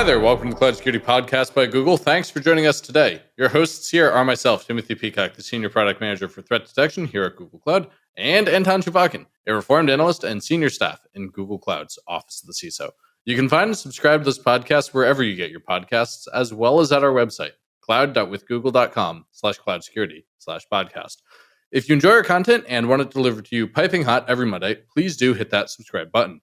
Hi there, welcome to the Cloud Security Podcast by Google. Thanks for joining us today. Your hosts here are myself, Timothy Peacock, the Senior Product Manager for Threat Detection here at Google Cloud, and Anton Chuvakin, a Reformed Analyst and Senior Staff in Google Cloud's Office of the CISO. You can find and subscribe to this podcast wherever you get your podcasts, as well as at our website, cloud.withgoogle.com/cloudsecurity/podcast. If you enjoy our content and want it delivered to you piping hot every Monday, please do hit that subscribe button.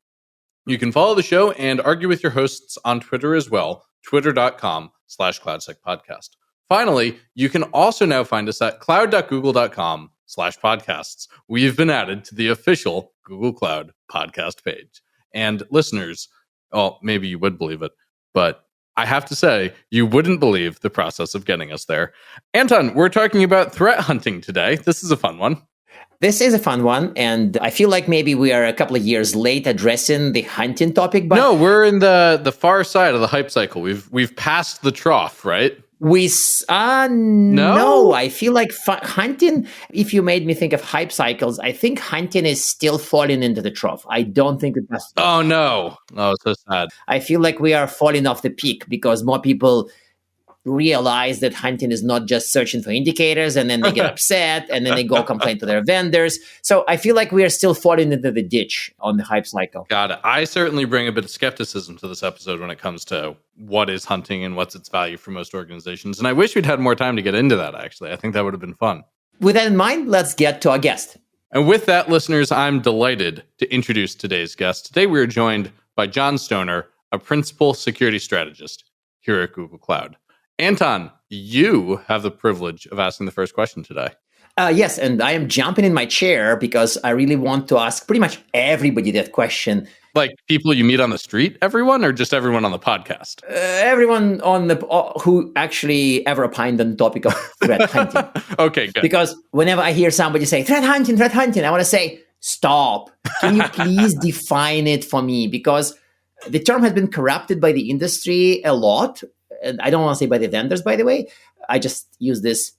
You can follow the show and argue with your hosts on Twitter as well, twitter.com/cloudsecpodcast. Finally, you can also now find us at cloud.google.com/podcasts. We've been added to the official Google Cloud podcast page. And listeners, well, maybe you would believe it, but I have to say, you wouldn't believe the process of getting us there. Anton, we're talking about threat hunting today. This is a fun one. This is a fun one, and I feel like maybe we are a couple of years late addressing the hunting topic. But no, we're in the far side of the hype cycle. We've passed the trough, right? No, I feel like hunting, if you made me think of hype cycles, I think hunting is still falling into the trough. I don't think it has. Oh, no. Oh, it's so sad. I feel like we are falling off the peak because more people realize that hunting is not just searching for indicators, and then they get upset, and then they go complain to their vendors. So I feel like we are still falling into the ditch on the hype cycle. Got it. I certainly bring a bit of skepticism to this episode when it comes to what is hunting and what's its value for most organizations. And I wish we'd had more time to get into that, actually. I think that would have been fun. With that in mind, let's get to our guest. And with that, listeners, I'm delighted to introduce today's guest. Today, we are joined by John Stoner, a principal security strategist here at Google Cloud. Anton, you have the privilege of asking the first question today. Yes, and I am jumping in my chair because I really want to ask pretty much everybody that question. Like people you meet on the street, everyone, or just everyone on the podcast? Everyone on the who actually ever opined on the topic of threat hunting. Okay, good. Because whenever I hear somebody say threat hunting, I want to say, stop. Can you please define it for me? Because the term has been corrupted by the industry a lot. And I don't want to say by the vendors, by the way. I just use this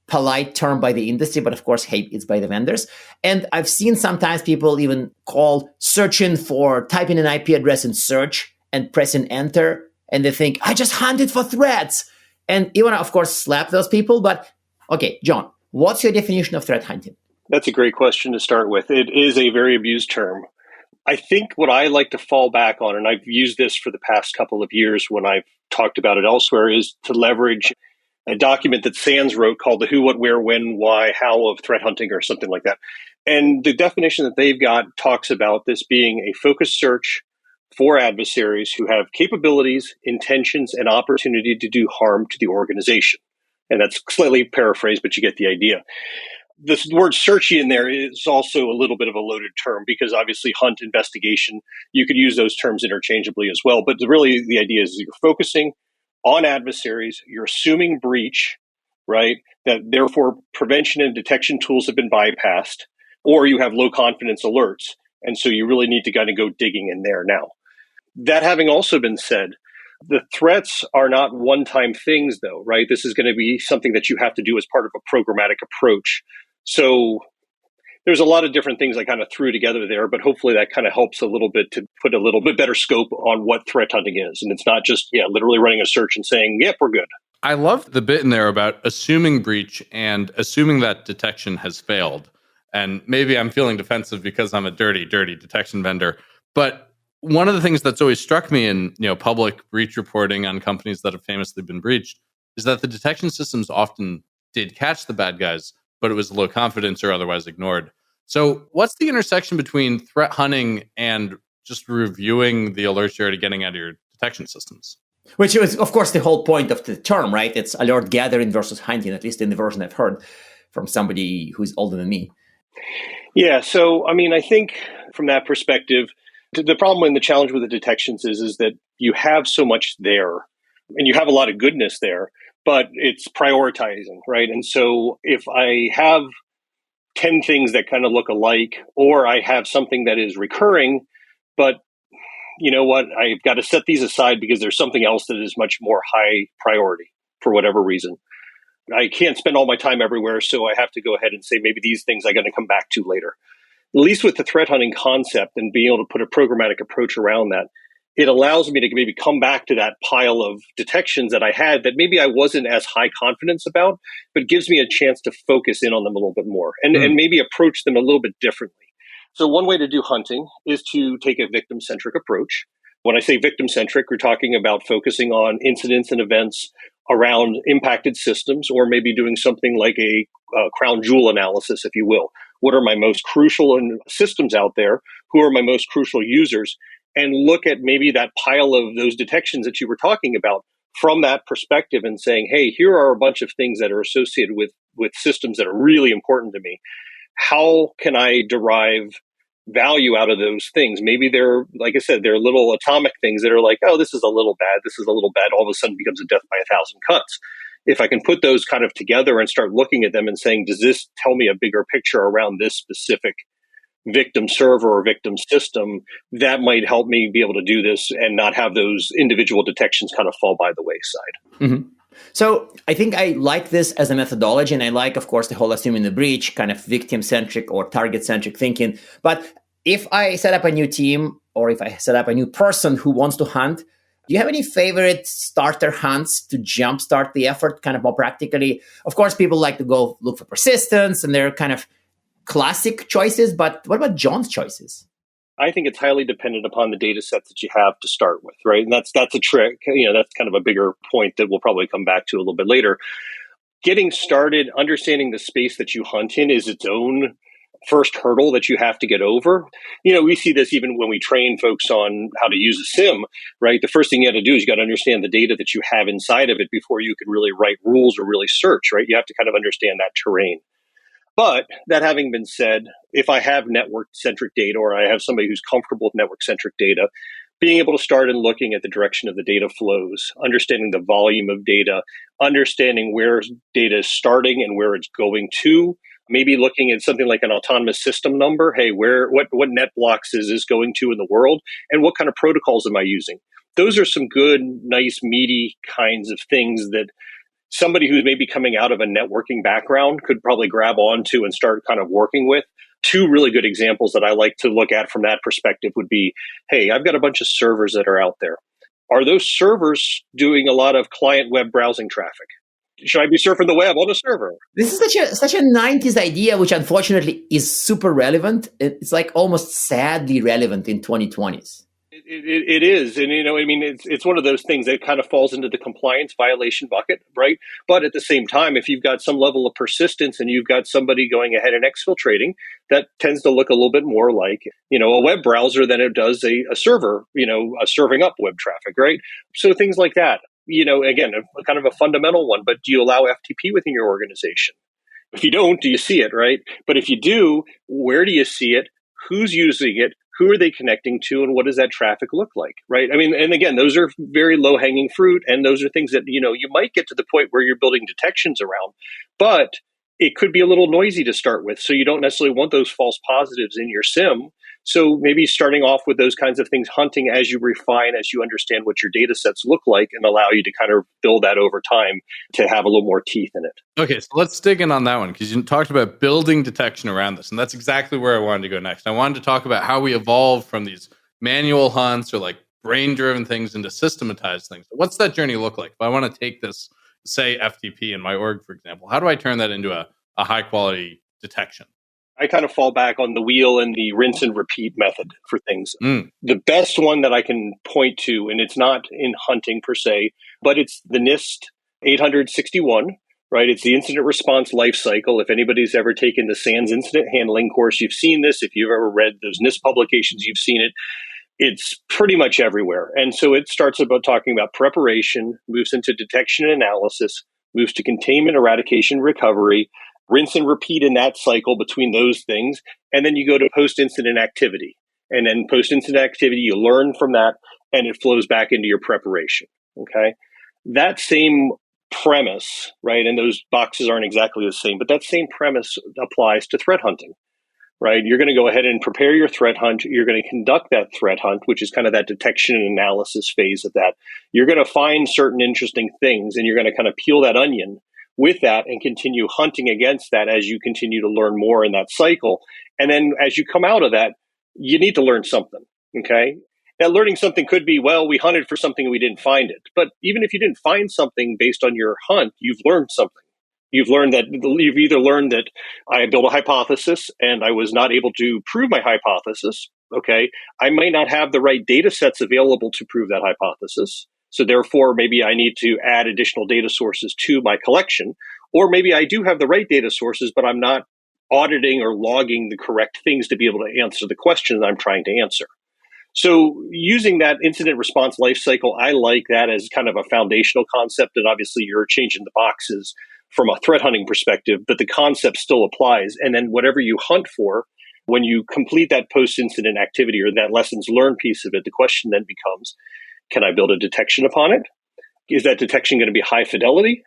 polite term by the industry, but of course, hey, it's by the vendors. And I've seen sometimes people even call typing an IP address in search and pressing enter, and they think, I just hunted for threats. And you want to, of course, slap those people. But okay, John, what's your definition of threat hunting? That's a great question to start with. It is a very abused term. I think what I like to fall back on, and I've used this for the past couple of years when I've talked about it elsewhere, is to leverage a document that SANS wrote called the Who, What, Where, When, Why, How of threat hunting or something like that. And the definition that they've got talks about this being a focused search for adversaries who have capabilities, intentions, and opportunity to do harm to the organization. And that's slightly paraphrased, but you get the idea. This word searchy in there is also a little bit of a loaded term because obviously hunt, investigation, you could use those terms interchangeably as well. But really the idea is you're focusing on adversaries, you're assuming breach, right? That therefore prevention and detection tools have been bypassed, or you have low confidence alerts. And so you really need to kind of go digging in there now. That having also been said, the threats are not one-time things though, right? This is going to be something that you have to do as part of a programmatic approach. So there's a lot of different things I kind of threw together there, but hopefully that kind of helps a little bit to put a little bit better scope on what threat hunting is. And it's not just, literally running a search and saying, yep, we're good. I love the bit in there about assuming breach and assuming that detection has failed. And maybe I'm feeling defensive because I'm a dirty detection vendor. But one of the things that's always struck me in public breach reporting on companies that have famously been breached is that the detection systems often did catch the bad guys, but it was low confidence or otherwise ignored. So what's the intersection between threat hunting and just reviewing the alerts you're already getting out of your detection systems? Which is, of course, the whole point of the term, right? It's alert gathering versus hunting, at least in the version I've heard from somebody who's older than me. Yeah, so, I think from that perspective, the problem and the challenge with the detections is that you have so much there, and you have a lot of goodness there, but it's prioritizing, right? And so if I have 10 things that kind of look alike, or I have something that is recurring, but you know what, I've got to set these aside because there's something else that is much more high priority for whatever reason. I can't spend all my time everywhere, so I have to go ahead and say maybe these things I'm going to come back to later. At least with the threat hunting concept and being able to put a programmatic approach around that, it allows me to maybe come back to that pile of detections that I had that maybe I wasn't as high confidence about, but gives me a chance to focus in on them a little bit more and maybe approach them a little bit differently. So one way to do hunting is to take a victim-centric approach. When I say victim-centric, we're talking about focusing on incidents and events around impacted systems, or maybe doing something like a crown jewel analysis, if you will. What are my most crucial systems out there? Who are my most crucial users? And look at maybe that pile of those detections that you were talking about from that perspective and saying, hey, here are a bunch of things that are associated with systems that are really important to me. How can I derive value out of those things? Maybe they're, like I said, they're little atomic things that are like, oh, this is a little bad. This is a little bad. All of a sudden becomes a death by 1,000 cuts. If I can put those kind of together and start looking at them and saying, does this tell me a bigger picture around this specific victim server or victim system, that might help me be able to do this and not have those individual detections kind of fall by the wayside. Mm-hmm. So I think I like this as a methodology, and I like, of course, the whole assuming the breach kind of victim-centric or target-centric thinking. But if I set up a new team, or if I set up a new person who wants to hunt, do you have any favorite starter hunts to jumpstart the effort kind of more practically? Of course, people like to go look for persistence, and they're kind of classic choices, but what about John's choices? I think it's highly dependent upon the data sets that you have to start with, right? And that's a trick. That's kind of a bigger point that we'll probably come back to a little bit later. Getting started, understanding the space that you hunt in is its own first hurdle that you have to get over. We see this even when we train folks on how to use a sim, right? The first thing you got to do is you got to understand the data that you have inside of it before you can really write rules or really search, right? You have to kind of understand that terrain. But that having been said, if I have network-centric data, or I have somebody who's comfortable with network-centric data, being able to start and looking at the direction of the data flows, understanding the volume of data, understanding where data is starting and where it's going to, maybe looking at something like an autonomous system number. Hey, what net blocks is this going to in the world, and what kind of protocols am I using? Those are some good, nice, meaty kinds of things that somebody who's maybe coming out of a networking background could probably grab onto and start kind of working with. Two really good examples that I like to look at from that perspective would be, hey, I've got a bunch of servers that are out there. Are those servers doing a lot of client web browsing traffic? Should I be surfing the web on a server? This is such a 90s idea, which unfortunately is super relevant. It's like almost sadly relevant in 2020s. It is. And, it's one of those things that kind of falls into the compliance violation bucket, right? But at the same time, if you've got some level of persistence and you've got somebody going ahead and exfiltrating, that tends to look a little bit more like, a web browser than it does a server, a serving up web traffic, right? So things like that, again, a kind of a fundamental one, but do you allow FTP within your organization? If you don't, do you see it, right? But if you do, where do you see it? Who's using it? Who are they connecting to, and what does that traffic look like, right? I mean, and again, those are very low-hanging fruit, and those are things that, you might get to the point where you're building detections around, but it could be a little noisy to start with, so you don't necessarily want those false positives in your SIM. So maybe starting off with those kinds of things, hunting as you refine, as you understand what your data sets look like, and allow you to kind of build that over time to have a little more teeth in it. Okay, so let's dig in on that one, because you talked about building detection around this, and that's exactly where I wanted to go next. I wanted to talk about how we evolved from these manual hunts or like brain-driven things into systematized things. What's that journey look like? If I want to take this, say FTP in my org, for example, how do I turn that into a high-quality detection? I kind of fall back on the wheel and the rinse and repeat method for things. The best one that I can point to, and it's not in hunting per se, but it's the NIST 861, right? It's the incident response lifecycle. If anybody's ever taken the SANS incident handling course, you've seen this. If you've ever read those NIST publications, you've seen it. It's pretty much everywhere. And so it starts about talking about preparation, moves into detection and analysis, moves to containment, eradication, recovery, rinse and repeat in that cycle between those things. And then you go to post-incident activity. And then post-incident activity, you learn from that, and it flows back into your preparation. Okay. That same premise, right? And those boxes aren't exactly the same, but that same premise applies to threat hunting, right? You're going to go ahead and prepare your threat hunt. You're going to conduct that threat hunt, which is kind of that detection and analysis phase of that. You're going to find certain interesting things, and you're going to kind of peel that onion with that and continue hunting against that as you continue to learn more in that cycle. And then as you come out of that, you need to learn something, okay? That learning something could be, well, we hunted for something and we didn't find it. But even if you didn't find something based on your hunt, you've learned something. You've either learned that I built a hypothesis and I was not able to prove my hypothesis. Okay. I might not have the right data sets available to prove that hypothesis. So therefore, maybe I need to add additional data sources to my collection. Or maybe I do have the right data sources, but I'm not auditing or logging the correct things to be able to answer the question that I'm trying to answer. So using that incident response lifecycle, I like that as kind of a foundational concept. And obviously you're changing the boxes from a threat hunting perspective, but the concept still applies. And then whatever you hunt for, when you complete that post-incident activity or that lessons learned piece of it, the question then becomes, can I build a detection upon it? Is that detection going to be high fidelity?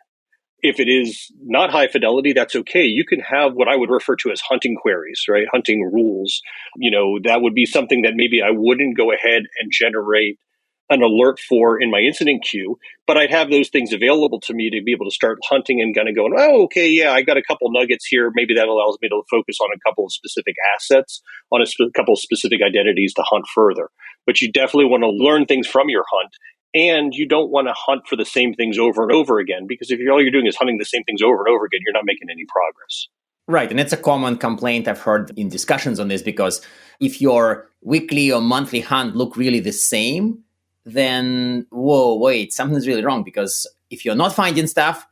If it is not high fidelity, that's okay. You can have what I would refer to as hunting queries, right? Hunting rules. That would be something that maybe I wouldn't go ahead and generate an alert for in my incident queue, but I'd have those things available to me to be able to start hunting and kind of going, oh, okay, yeah, I got a couple nuggets here. Maybe that allows me to focus on a couple of specific assets, on a couple of specific identities to hunt further. But you definitely want to learn things from your hunt. And you don't want to hunt for the same things over and over again, because if all you're doing is hunting the same things over and over again, you're not making any progress. Right. And it's a common complaint I've heard in discussions on this, because if your weekly or monthly hunt look really the same, then, whoa, wait, something's really wrong. Because if you're not finding stuff,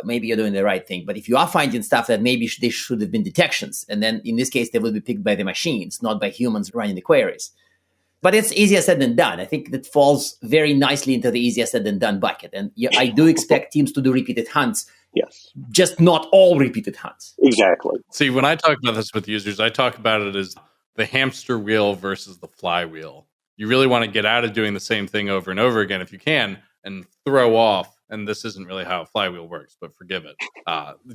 maybe you're doing the right thing. But if you are finding stuff, that maybe they should have been detections. And then in this case, they will be picked by the machines, not by humans running the queries. But it's easier said than done. I think that falls very nicely into the easier said than done bucket. And I do expect teams to do repeated hunts. Yes. Just not all repeated hunts. Exactly. See, when I talk about this with users, I talk about it as the hamster wheel versus the flywheel. You really want to get out of doing the same thing over and over again if you can, and throw off, and this isn't really how a flywheel works, but forgive it,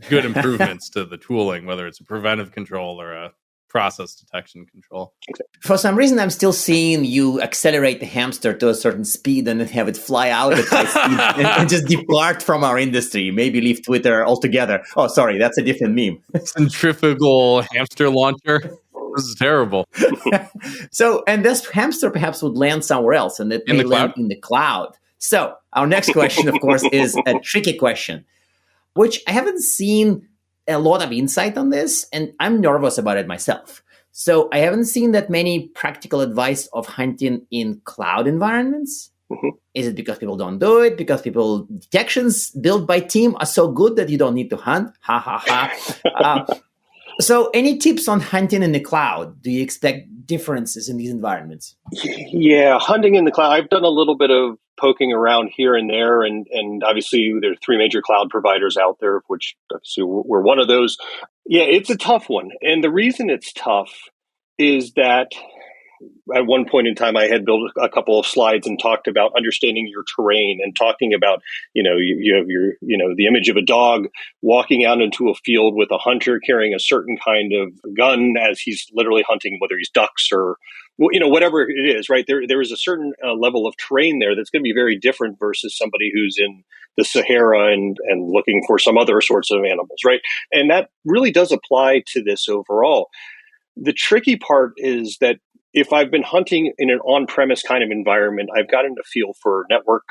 good improvements to the tooling, whether it's a preventive control or a process detection control. For some reason, I'm still seeing you accelerate the hamster to a certain speed and then have it fly out at high speed and just depart from our industry. Maybe leave Twitter altogether. Oh, sorry, that's a different meme. Centrifugal hamster launcher. This is terrible. So, and this hamster perhaps would land somewhere else, and it may land in the cloud. So, our next question, of course, is a tricky question, which I haven't seen a lot of insight on this, and I'm nervous about it myself. So I haven't seen that many practical advice of hunting in cloud environments. Mm-hmm. Is it because people don't do it? Because detections built by team are so good that you don't need to hunt? Ha, ha, ha. So any tips on hunting in the cloud? Do you expect differences in these environments? Yeah, hunting in the cloud. I've done a little bit of poking around here and there, and obviously there are three major cloud providers out there, of which obviously we're one of those. Yeah, it's a tough one. And the reason it's tough is that at one point in time, I had built a couple of slides and talked about understanding your terrain and talking about, you have the image of a dog walking out into a field with a hunter carrying a certain kind of gun as he's literally hunting, whether he's ducks or, whatever it is, right? There is a certain level of terrain there that's going to be very different versus somebody who's in the Sahara and looking for some other sorts of animals, right? And that really does apply to this overall. The tricky part is that if I've been hunting in an on-premise kind of environment, I've gotten a feel for network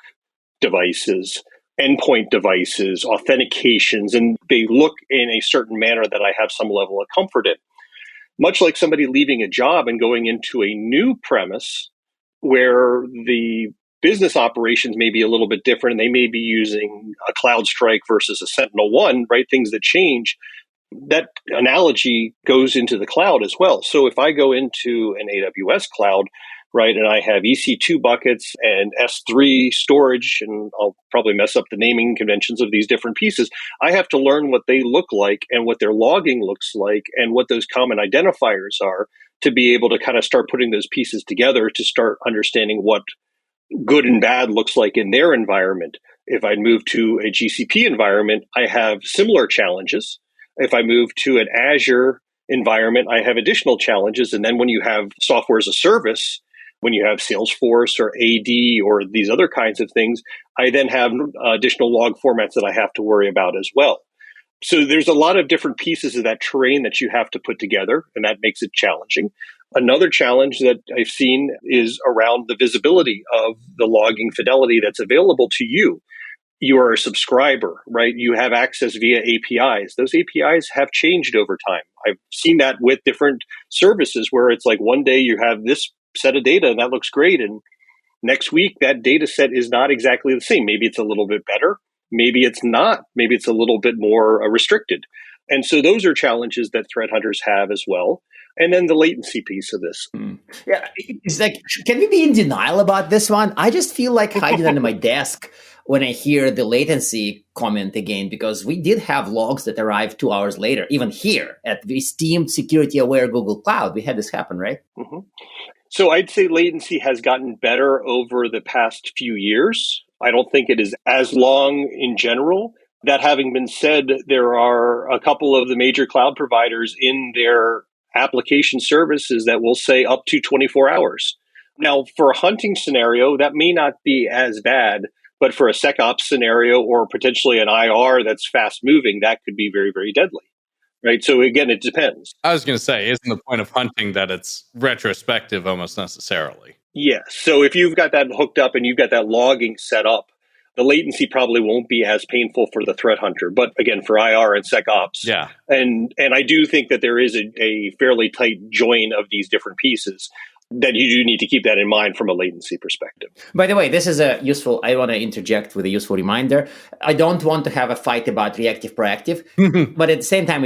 devices, endpoint devices, authentications, and they look in a certain manner that I have some level of comfort in. Much like somebody leaving a job and going into a new premise where the business operations may be a little bit different, and they may be using a CloudStrike versus a Sentinel-1, right? Things that change. That analogy goes into the cloud as well. So if I go into an AWS cloud, right, and I have EC2 buckets and S3 storage, and I'll probably mess up the naming conventions of these different pieces, I have to learn what they look like and what their logging looks like and what those common identifiers are to be able to kind of start putting those pieces together to start understanding what good and bad looks like in their environment. If I move to a GCP environment, I have similar challenges. If I move to an Azure environment, I have additional challenges. And then when you have software as a service, when you have Salesforce or AD or these other kinds of things, I then have additional log formats that I have to worry about as well. So there's a lot of different pieces of that terrain that you have to put together, and that makes it challenging. Another challenge that I've seen is around the visibility of the logging fidelity that's available to you. You are a subscriber, right? You have access via APIs. Those APIs have changed over time. I've seen that with different services where it's like one day you have this set of data and that looks great. And next week, that data set is not exactly the same. Maybe it's a little bit better. Maybe it's not. Maybe it's a little bit more restricted. And so those are challenges that threat hunters have as well. And then the latency piece of this. Yeah, it's like, can we be in denial about this one? I just feel like hiding under my desk when I hear the latency comment again, because we did have logs that arrived 2 hours later, even here at the esteemed security-aware Google Cloud. We had this happen, right? Mm-hmm. So I'd say latency has gotten better over the past few years. I don't think it is as long in general. That having been said, there are a couple of the major cloud providers in their application services that will say up to 24 hours. Now, for a hunting scenario, that may not be as bad, but for a SecOps scenario or potentially an IR that's fast moving, that could be very, very deadly. Right. So again, it depends. I was going to say, isn't the point of hunting that it's retrospective almost necessarily? Yes. So if you've got that hooked up and you've got that logging set up, the latency probably won't be as painful for the threat hunter. But again, for IR and SecOps. Yeah. And I do think that there is a fairly tight join of these different pieces that you do need to keep that in mind from a latency perspective. By the way, this is I want to interject with a useful reminder. I don't want to have a fight about reactive, proactive, but at the same time,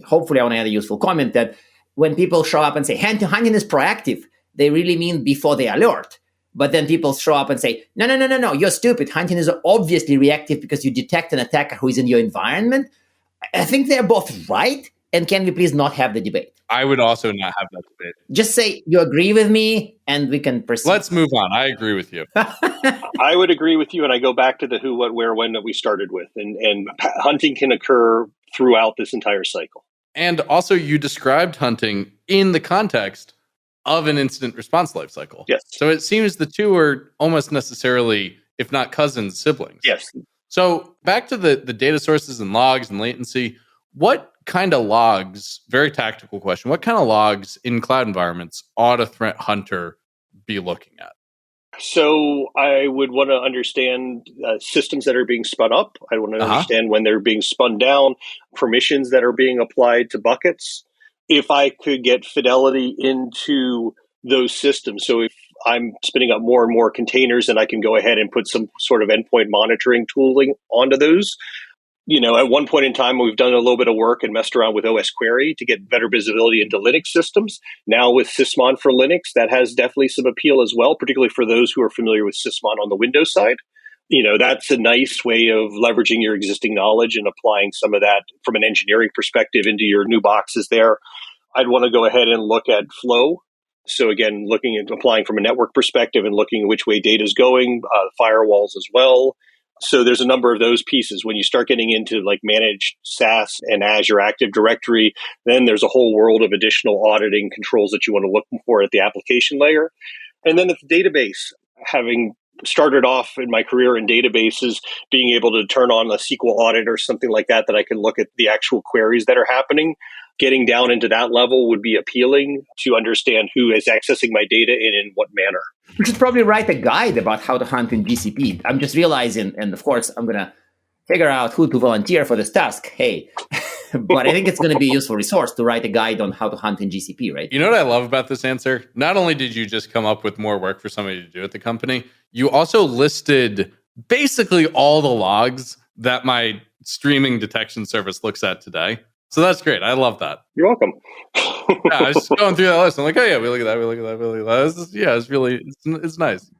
hopefully I want to add a useful comment that when people show up and say, hunting is proactive, they really mean before they alert. But then people show up and say, no, you're stupid. Hunting is obviously reactive because you detect an attacker who is in your environment. I think they're both right. And can we please not have the debate? I would also not have that debate. Just say you agree with me and we can proceed. Let's move on. I agree with you. I would agree with you. And I go back to the who, what, where, when that we started with. And hunting can occur throughout this entire cycle. And also you described hunting in the context of an incident response lifecycle. Yes. So it seems the two are almost necessarily, if not cousins, siblings. Yes. So back to the data sources and logs and latency, what kind of logs, very tactical question, what kind of logs in cloud environments ought a threat hunter be looking at? So I would want to understand systems that are being spun up. I want to understand when they're being spun down, permissions that are being applied to buckets. If I could get fidelity into those systems. So if I'm spinning up more and more containers, and I can go ahead and put some sort of endpoint monitoring tooling onto those. You know, at one point in time, we've done a little bit of work and messed around with OS Query to get better visibility into Linux systems. Now with Sysmon for Linux, that has definitely some appeal as well, particularly for those who are familiar with Sysmon on the Windows side. You know, that's a nice way of leveraging your existing knowledge and applying some of that from an engineering perspective into your new boxes there. I'd want to go ahead and look at flow. So again, looking at applying from a network perspective and looking at which way data is going, firewalls as well. So there's a number of those pieces. When you start getting into like managed SaaS and Azure Active Directory, then there's a whole world of additional auditing controls that you want to look for at the application layer. And then at the database, having started off in my career in databases, being able to turn on a SQL audit or something like that I can look at the actual queries that are happening. Getting down into that level would be appealing to understand who is accessing my data and in what manner. You should probably write a guide about how to hunt in GCP. I'm just realizing, and of course, I'm going to figure out who to volunteer for this task. Hey, but I think it's going to be a useful resource to write a guide on how to hunt in GCP, right? You know what I love about this answer? Not only did you just come up with more work for somebody to do at the company, you also listed basically all the logs that my streaming detection service looks at today. So that's great. I love that. You're welcome. Yeah, I was just going through that list. I'm like, oh yeah, we look at that, we look at that, we look at that. It's really, it's nice.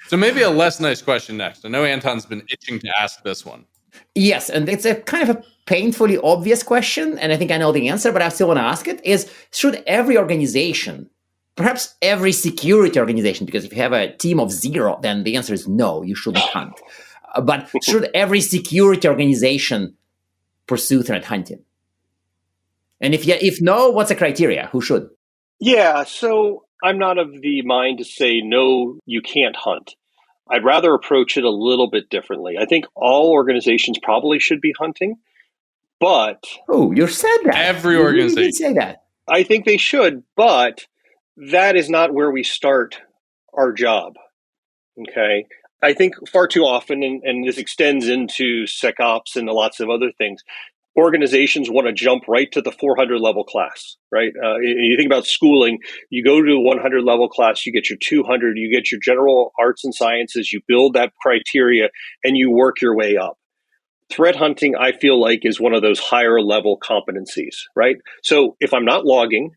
So maybe a less nice question next. I know Anton's been itching to ask this one. Yes, and it's a kind of a painfully obvious question, and I think I know the answer, but I still want to ask it, is should every organization, perhaps every security organization, because if you have a team of 0, then the answer is no, you shouldn't hunt. But should every security organization pursue threat hunting? And if no, what's the criteria? Who should? Yeah, so I'm not of the mind to say, no, you can't hunt. I'd rather approach it a little bit differently. I think all organizations probably should be hunting, but... Oh, you said that. Every organization. You did say that. I think they should, but that is not where we start our job. Okay. I think far too often, and this extends into SecOps and lots of other things, organizations want to jump right to the 400 level class, right? You think about schooling, you go to a 100 level class, you get your 200, you get your general arts and sciences, you build that criteria, and you work your way up. Threat hunting, I feel like, is one of those higher level competencies, right? So if I'm not logging,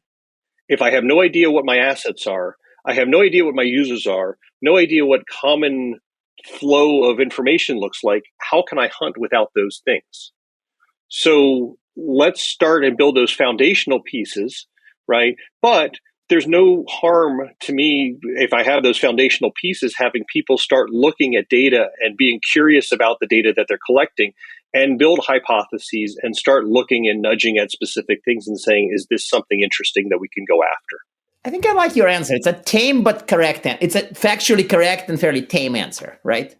if I have no idea what my assets are, I have no idea what my users are, no idea what common flow of information looks like, how can I hunt without those things? So let's start and build those foundational pieces, right? But there's no harm to me if I have those foundational pieces, having people start looking at data and being curious about the data that they're collecting and build hypotheses and start looking and nudging at specific things and saying, is this something interesting that we can go after? I think I like your answer. It's a tame but correct answer. It's a factually correct and fairly tame answer, right?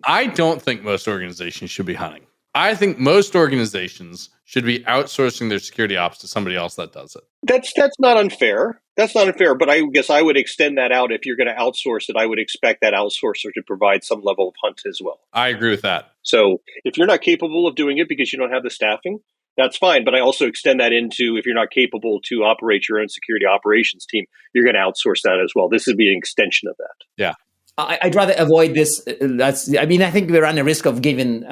I don't think most organizations should be hunting. I think most organizations should be outsourcing their security ops to somebody else that does it. That's not unfair. That's not unfair, but I guess I would extend that out. If you're going to outsource it, I would expect that outsourcer to provide some level of hunt as well. I agree with that. So if you're not capable of doing it because you don't have the staffing, that's fine. But I also extend that into, if you're not capable to operate your own security operations team, you're going to outsource that as well. This would be an extension of that. Yeah. I'd rather avoid this. I think we run a risk of doing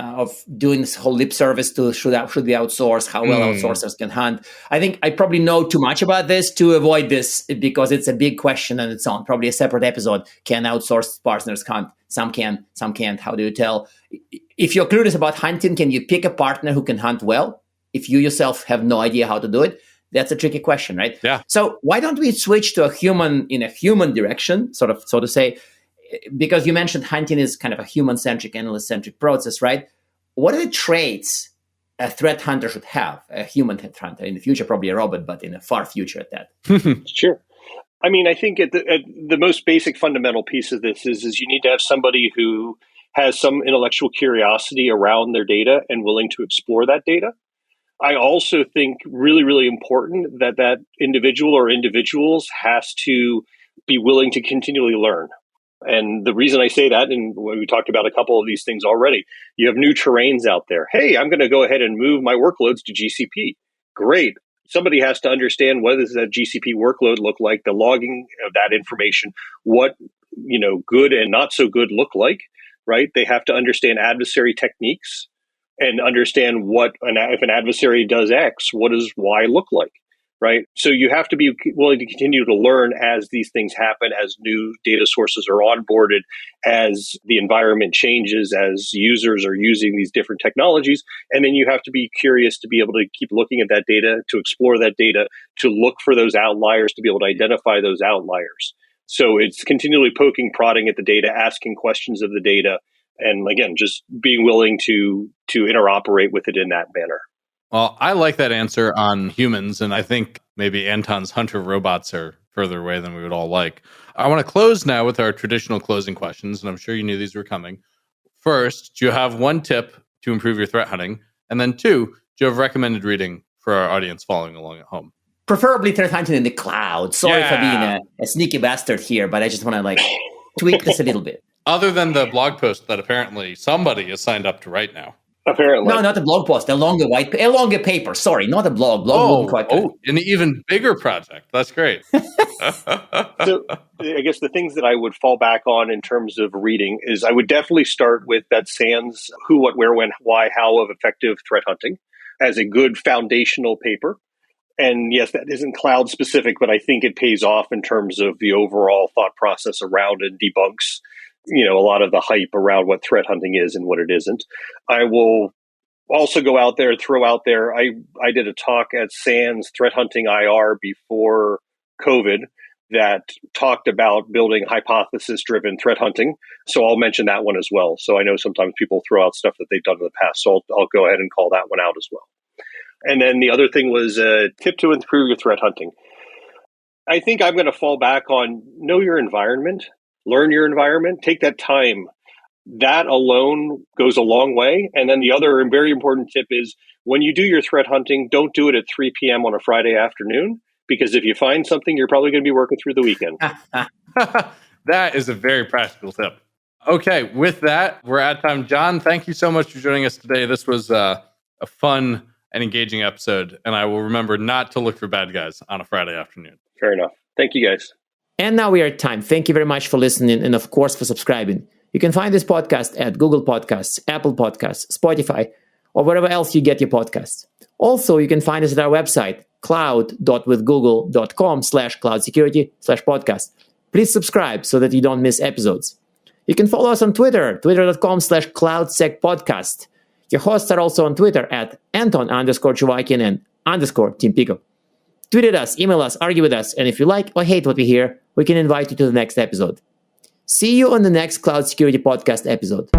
this whole lip service to should we outsource, how well outsourcers can hunt. I think I probably know too much about this to avoid this because it's a big question on its own. Probably a separate episode. Can outsourced partners hunt? Some can, some can't. How do you tell? If you're curious about hunting, can you pick a partner who can hunt well? If you yourself have no idea how to do it, that's a tricky question, right? Yeah. So why don't we switch to a human direction, so to say? Because you mentioned hunting is kind of a human-centric, analyst-centric process, right? What are the traits a threat hunter should have, a human threat hunter? In the future, probably a robot, but in a far future at that. Sure. I mean, I think at the most basic fundamental piece of this is you need to have somebody who has some intellectual curiosity around their data and willing to explore that data. I also think really, really important that individual or individuals has to be willing to continually learn. And the reason I say that, and we talked about a couple of these things already, you have new terrains out there. Hey, I'm going to go ahead and move my workloads to GCP. Great. Somebody has to understand what does that GCP workload look like, the logging of that information, what good and not so good look like, right? They have to understand adversary techniques and understand if an adversary does X, what does Y look like? Right. So you have to be willing to continue to learn as these things happen, as new data sources are onboarded, as the environment changes, as users are using these different technologies. And then you have to be curious to be able to keep looking at that data, to explore that data, to look for those outliers, to be able to identify those outliers. So it's continually poking, prodding at the data, asking questions of the data, and again, just being willing to interoperate with it in that manner. Well, I like that answer on humans, and I think maybe Anton's hunter robots are further away than we would all like. I want to close now with our traditional closing questions, and I'm sure you knew these were coming. First, do you have one tip to improve your threat hunting? And then two, do you have recommended reading for our audience following along at home? Preferably threat hunting in the cloud. Sorry for being a sneaky bastard here, but I just want to tweak this a little bit. Other than the blog post that apparently somebody is signed up to write now. Apparently. No, not a blog post, a longer paper. Sorry, not a blog. An even bigger project. That's great. So I guess the things that I would fall back on in terms of reading is I would definitely start with that SANS who, what, where, when, why, how of effective threat hunting as a good foundational paper. And yes, that isn't cloud specific, but I think it pays off in terms of the overall thought process around and debunks a lot of the hype around what threat hunting is and what it isn't. I will also go out there, throw out there. I did a talk at SANS Threat Hunting IR before COVID that talked about building hypothesis-driven threat hunting. So I'll mention that one as well. So I know sometimes people throw out stuff that they've done in the past. So I'll go ahead and call that one out as well. And then the other thing was a tip to improve your threat hunting. I think I'm going to fall back on know your environment. Learn your environment, take that time. That alone goes a long way. And then the other very important tip is when you do your threat hunting, don't do it at 3 p.m. on a Friday afternoon. because if you find something, you're probably going to be working through the weekend. That is a very practical tip. Okay, with that, we're at time. John, thank you so much for joining us today. This was a fun and engaging episode, and I will remember not to look for bad guys on a Friday afternoon. Fair enough. Thank you, guys. And now we are at time. Thank you very much for listening and, of course, for subscribing. You can find this podcast at Google Podcasts, Apple Podcasts, Spotify, or wherever else you get your podcasts. Also, you can find us at our website, cloud.withgoogle.com/cloudsecurity/podcast. Please subscribe so that you don't miss episodes. You can follow us on Twitter, twitter.com/cloudsecpodcast. Your hosts are also on Twitter at Anton_Chuvakian and _Tim Pico. Tweet at us, email us, argue with us, and if you like or hate what we hear, we can invite you to the next episode. See you on the next Cloud Security Podcast episode.